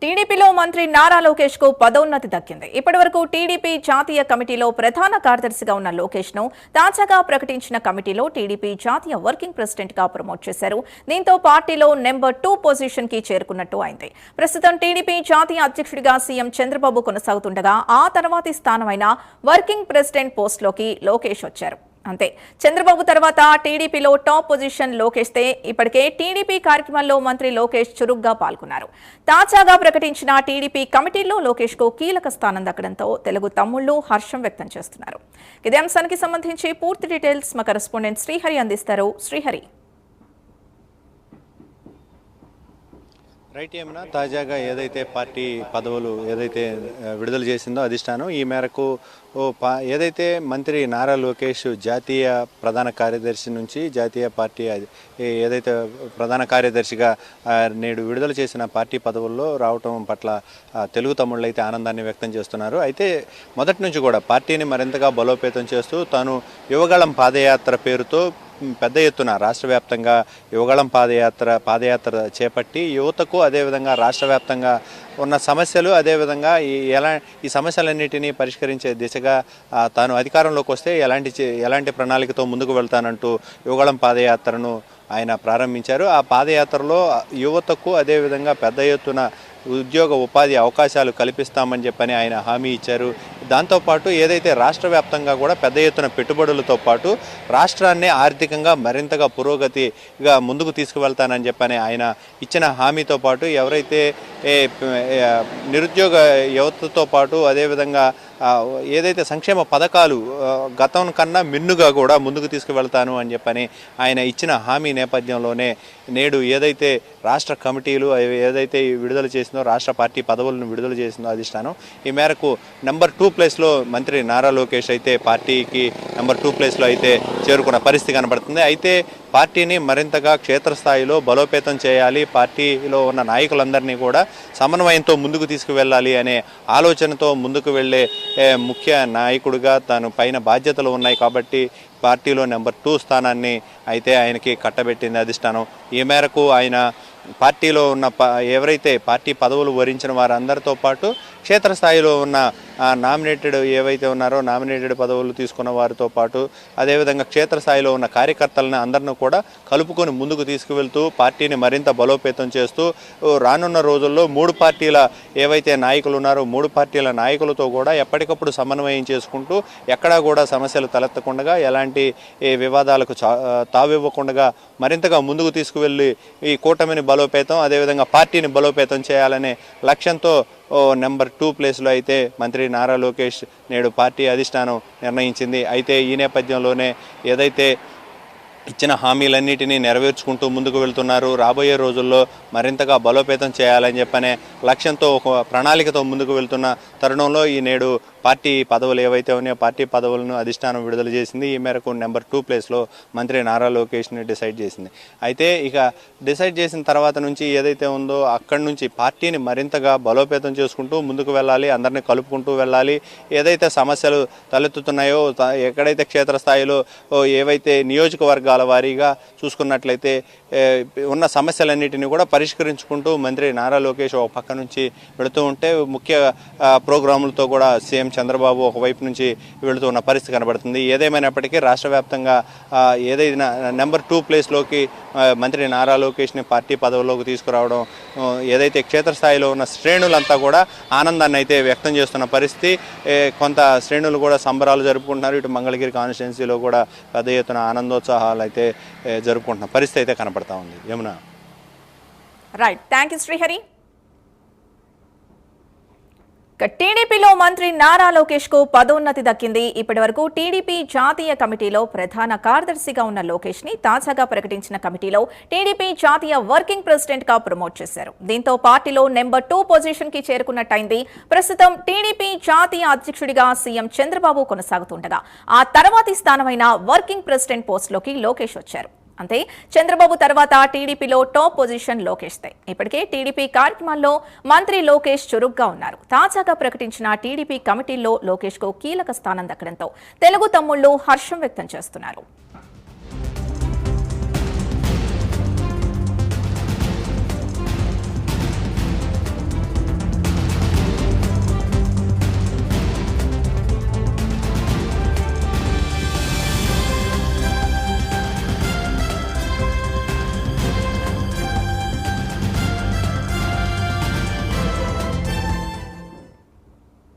టీడీపీలో మంత్రి నారా లోకేష్ కు పదోన్నతి దక్కింది. ఇప్పటివరకు టీడీపీ జాతీయ కమిటీలో ప్రధాన కార్యదర్శిగా ఉన్న లోకేష్ ను తాజాగా ప్రకటించిన కమిటీలో టీడీపీ జాతీయ వర్కింగ్ ప్రెసిడెంట్ గా ప్రమోట్ చేశారు. దీంతో పార్టీలో నెంబర్ 2 పొజిషన్ కి చేరుకున్నట్టు అయింది. ప్రస్తుతం టీడీపీ జాతీయ అధ్యక్షుడిగా సీఎం చంద్రబాబు కొనసాగుతుండగా ఆ తర్వాతి స్థానమైన వర్కింగ్ ప్రెసిడెంట్ పోస్టులోకి లోకేష్ వచ్చారు. అంతే, చంద్రబాబు తర్వాత టీడీపీలో టాప్ పొజిషన్ లోకేష్తే. ఇప్పటికే టీడీపీ కార్యక్రమంలో మంత్రి లోకేష్ చురుగ్గా పాల్గొన్నారు. తాజాగా ప్రకటించిన టీడీపీ కమిటీలో లోకేష్ కు కీలక స్థానం దక్కడంతో తెలుగు తమ్ముళ్లు హర్షం వ్యక్తం చేస్తున్నారు. ఇదే అంశానికి సంబంధించి పూర్తి డీటెయిల్స్ మా కరెస్పాండెంట్ శ్రీహరి అందిస్తారు. శ్రీహరి. రైట్ ఏమన్నా తాజాగా ఏదైతే పార్టీ పదవులు ఏదైతే విడుదల చేసిందో అధిష్టానం ఈ మేరకు ఏదైతే మంత్రి నారా లోకేష్ జాతీయ ప్రధాన కార్యదర్శి నుంచి జాతీయ పార్టీ ఏదైతే ప్రధాన కార్యదర్శిగా నేడు విడుదల చేసిన పార్టీ పదవుల్లో రావటం పట్ల తెలుగు తమ్ముళ్ళు అయితే ఆనందాన్ని వ్యక్తం చేస్తున్నారు. అయితే మొదటి నుంచి కూడా పార్టీని మరింతగా బలోపేతం చేస్తూ తాను యువగళం పాదయాత్ర పేరుతో పెద్ద ఎత్తున రాష్ట్ర వ్యాప్తంగా యువగళం పాదయాత్ర చేపట్టి యువతకు అదేవిధంగా రాష్ట్ర వ్యాప్తంగా ఉన్న సమస్యలు అదేవిధంగా ఈ సమస్యలన్నిటినీ పరిష్కరించే దిశగా తాను అధికారంలోకి వస్తే ఎలాంటి ప్రణాళికతో ముందుకు వెళ్తానంటూ యువగళం పాదయాత్రను ఆయన ప్రారంభించారు. ఆ పాదయాత్రలో యువతకు అదేవిధంగా పెద్ద ఎత్తున ఉద్యోగ ఉపాధి అవకాశాలు కల్పిస్తామని చెప్పని ఆయన హామీ ఇచ్చారు. దాంతోపాటు ఏదైతే రాష్ట్ర వ్యాప్తంగా కూడా పెద్ద ఎత్తున పెట్టుబడులతో పాటు రాష్ట్రాన్ని ఆర్థికంగా మరింతగా పురోగతిగా ముందుకు తీసుకువెళ్తానని చెప్పని ఆయన ఇచ్చిన హామీతో పాటు ఎవరైతే నిరుద్యోగ యువతతో పాటు అదేవిధంగా ఏదైతే సంక్షేమ పథకాలు గతం కన్నా మిన్నుగా కూడా ముందుకు తీసుకువెళ్తాను అని చెప్పని ఆయన ఇచ్చిన హామీ నేపథ్యంలోనే నేడు ఏదైతే రాష్ట్ర కమిటీలు ఏదైతే విడుదల చేసిందో రాష్ట్ర పార్టీ పదవులను విడుదల చేసిందో అధిష్టానం ఈ మేరకు నెంబర్ 2 ప్లేస్లో మంత్రి నారా లోకేష్ అయితే పార్టీకి నెంబర్ 2 ప్లేస్లో అయితే చేరుకున్న పరిస్థితి కనబడుతుంది. అయితే పార్టీని మరింతగా క్షేత్రస్థాయిలో బలోపేతం చేయాలి, పార్టీలో ఉన్న నాయకులందరినీ కూడా సమన్వయంతో ముందుకు తీసుకువెళ్ళాలి అనే ఆలోచనతో ముందుకు వెళ్ళే ముఖ్య నాయకుడిగా తాను పైన బాధ్యతలు ఉన్నాయి కాబట్టి పార్టీలో నెంబర్ 2 స్థానాన్ని అయితే ఆయనకి కట్టబెట్టింది అధిష్టానం. ఈ మేరకు ఆయన పార్టీలో ఉన్న ఎవరైతే పార్టీ పదవులు వరించిన వారందరితో పాటు క్షేత్రస్థాయిలో ఉన్న నామినేటెడ్ ఏవైతే ఉన్నారో నామినేటెడ్ పదవులు తీసుకున్న వారితో పాటు అదేవిధంగా క్షేత్రస్థాయిలో ఉన్న కార్యకర్తలను అందరినీ కూడా కలుపుకొని ముందుకు తీసుకువెళ్తూ పార్టీని మరింత బలోపేతం చేస్తూ రానున్న రోజుల్లో 3 పార్టీల ఏవైతే నాయకులు ఉన్నారో 3 పార్టీల నాయకులతో కూడా ఎప్పటికప్పుడు సమన్వయం చేసుకుంటూ ఎక్కడా కూడా సమస్యలు తలెత్తకుండా ఎలాంటి వివాదాలకు తావివ్వకుండా మరింతగా ముందుకు తీసుకువెళ్ళి ఈ కూటమిని బలోపేతం అదేవిధంగా పార్టీని బలోపేతం చేయాలనే లక్ష్యంతో నెంబర్ 2 ప్లేస్లో అయితే మంత్రి నారా లోకేష్ నేడు పార్టీ అధిష్టానం నిర్ణయించింది. అయితే ఈ నేపథ్యంలోనే ఏదైతే ఇచ్చిన హామీలన్నిటినీ నెరవేర్చుకుంటూ ముందుకు వెళ్తున్నారు. రాబోయే రోజుల్లో మరింతగా బలోపేతం చేయాలని చెప్పనే లక్ష్యంతో ఒక ప్రణాళికతో ముందుకు వెళ్తున్న తరుణంలో ఈ నేడు పార్టీ పదవులు ఏవైతే ఉన్నాయో పార్టీ పదవులను అధిష్టానం విడుదల చేసింది. ఈ మేరకు నెంబర్ 2 ప్లేస్లో మంత్రి నారా లోకేష్ని డిసైడ్ చేసింది. అయితే ఇక డిసైడ్ చేసిన తర్వాత నుంచి ఏదైతే ఉందో అక్కడి నుంచి పార్టీని మరింతగా బలోపేతం చేసుకుంటూ ముందుకు వెళ్ళాలి, అందరినీ కలుపుకుంటూ వెళ్ళాలి. ఏదైతే సమస్యలు తలెత్తుతున్నాయో ఎక్కడైతే క్షేత్రస్థాయిలో ఏవైతే నియోజకవర్గాల వారీగా చూసుకున్నట్లయితే ఉన్న సమస్యలన్నిటిని కూడా పరిష్కరించుకుంటూ మంత్రి నారా లోకేష్ ఒక పక్క నుంచి వెళుతూ ఉంటే ముఖ్య ప్రోగ్రాములతో కూడా సీఎం చంద్రబాబు ఒకవైపు నుంచి వెళుతూ ఉన్న పరిస్థితి కనబడుతుంది. ఏదేమైనప్పటికీ రాష్ట్ర వ్యాప్తంగా ఏదైనా నెంబర్ 2 ప్లేస్లోకి మంత్రి నారా లోకేష్ని పార్టీ పదవుల్లోకి తీసుకురావడం ఏదైతే క్షేత్రస్థాయిలో ఉన్న శ్రేణులంతా కూడా ఆనందాన్ని అయితే వ్యక్తం చేస్తున్న పరిస్థితి. కొంత శ్రేణులు కూడా సంబరాలు జరుపుకుంటున్నారు. ఇటు మంగళగిరి కాన్స్టిట్యున్సీలో కూడా పెద్ద ఎత్తున ఆనందోత్సాహాలు అయితే జరుపుకుంటున్న పరిస్థితి అయితే కనపడతా ఉంది. Yamuna. Right, thank you Srihari. టీడీపీలో మంత్రి నారా లోకేష్ కు పదోన్నతి దక్కింది. ఇప్పటివరకు టీడీపీ జాతీయ కమిటీలో ప్రధాన కార్యదర్శిగా ఉన్న లోకేష్ ని తాజాగా ప్రకటించిన కమిటీలో టీడీపీ జాతీయ వర్కింగ్ ప్రెసిడెంట్ గా ప్రమోట్ చేశారు. దీంతో పార్టీలో నెంబర్ 2 పొజిషన్ కి చేరుకున్నట్టయింది. ప్రస్తుతం టీడీపీ జాతీయ అధ్యక్షుడిగా సీఎం చంద్రబాబు కొనసాగుతుండగా ఆ తర్వాతి స్థానమైన వర్కింగ్ ప్రెసిడెంట్ పోస్టులోకి లోకేష్ వచ్చారు. అంతే, చంద్రబాబు తర్వాత టీడీపీలో టాప్ పొజిషన్ లోకేష్దే. ఇప్పటికే టీడీపీ కార్యక్రమాల్లో మంత్రి లోకేష్ చురుగ్గా ఉన్నారు. తాజాగా ప్రకటించిన టీడీపీ కమిటీల్లో లోకేష్ కు కీలక స్థానం దక్కడంతో తెలుగు తమ్ముళ్లు హర్షం వ్యక్తం చేస్తున్నారు.